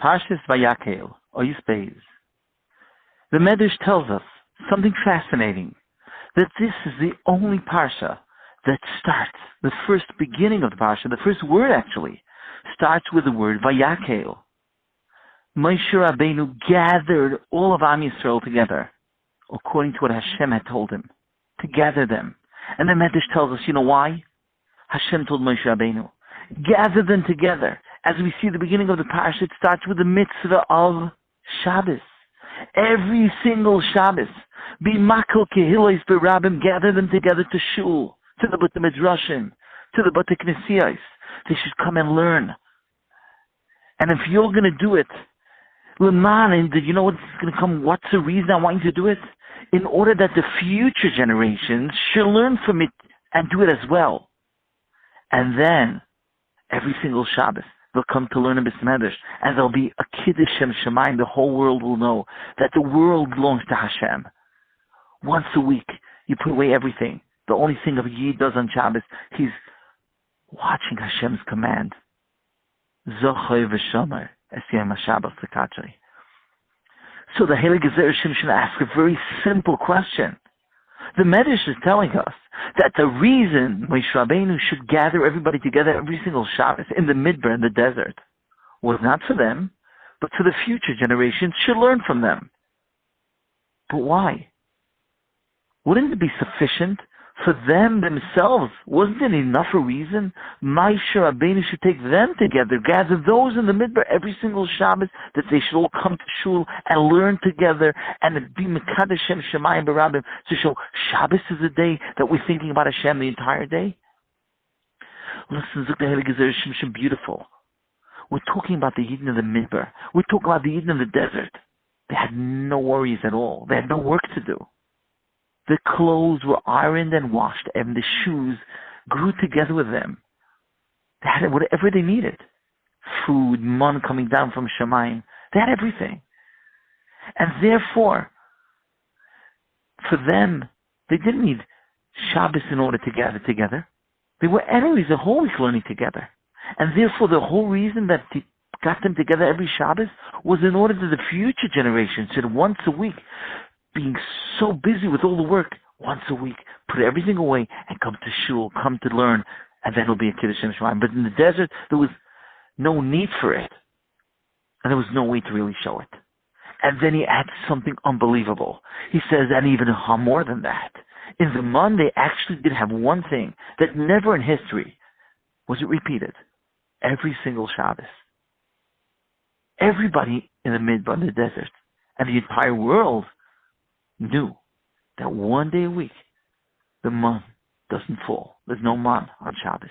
Parshas Vayakhel, Oyus Beis. The Medrash tells us something fascinating, that this is the only parsha that starts, the first beginning of the parsha, the first word actually, starts with the word Vayakhel. Moshe Rabbeinu gathered all of Am Yisrael together, according to what Hashem had told him, to gather them. And the Medrash tells us, you know why? Hashem told Moshe Rabbeinu, gather them together. As we see the beginning of the parsha, it starts with the mitzvah of Shabbos. Every single Shabbos, be makel kehilos berabim, gather them together to shul, to the Beit Midrashim, to the Beit Knesiyos. They should come and learn. And if you're going to do it, Leman, you know what's going to come? What's the reason I want you to do it? In order that the future generations should learn from it and do it as well. And then, every single Shabbos, they'll come to learn a Bis Medrash, and there'll be a Kiddush Shem Shemayim. The whole world will know that the world belongs to Hashem. Once a week, you put away everything. The only thing a Yid does on Shabbos, he's watching Hashem's command. Zochoy v'shomer es yom HaShabbos l'katshei. So the Heilige Zera Shimshon asks a very simple question. The Medrash is telling us that the reason Moshe Rabbeinu should gather everybody together every single Shabbos in the Midbar, in the desert, was not for them, but for the future generations should learn from them. But why? Wouldn't it be sufficient for them themselves? Wasn't it enough a reason? Moshe Rabbeinu should take them together, gather those in the Midbar every single Shabbos, that they should all come to shul and learn together and be Mekadosh Shem Shemayim Barabim, to show Shabbos is a day that we're thinking about Hashem the entire day. Listen, Zuk the Heilige Zera Shimshon, beautiful. We're talking about the Yidden of the Midbar. We're talking about the Yidden of the desert. They had no worries at all. They had no work to do. The clothes were ironed and washed, and the shoes grew together with them. They had whatever they needed. Food, man coming down from Shemayim. They had everything. And therefore, for them, they didn't need Shabbos in order to gather together. They were anyways the whole week learning together. And therefore, the whole reason that they got them together every Shabbos was in order that the future generations should once a week, being so busy with all the work, once a week, put everything away and come to shul, come to learn, and then it'll be a Kiddush Shem Shemayim. But in the desert, there was no need for it. And there was no way to really show it. And then he adds something unbelievable. He says, and even more than that. In the Mon, they actually did have one thing that never in history was it repeated. Every single Shabbos. Everybody in the Midbar, in the desert, and the entire world knew that one day a week, the man doesn't fall. There's no man on Shabbos.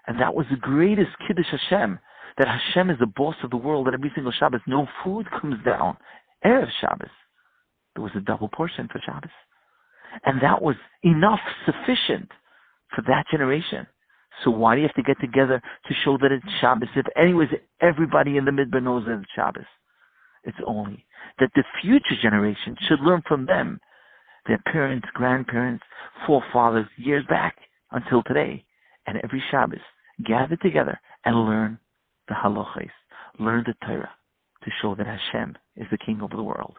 And that was the greatest Kiddush Hashem, that Hashem is the boss of the world, that every single Shabbos, no food comes down. Erev Shabbos, there was a double portion for Shabbos. And that was enough, sufficient for that generation. So why do you have to get together to show that it's Shabbos? If anyways, everybody in the Midbar knows that it's Shabbos. It's only that the future generation should learn from them, their parents, grandparents, forefathers, years back until today. And every Shabbos, gather together and learn the halachos, learn the Torah, to show that Hashem is the King over the world.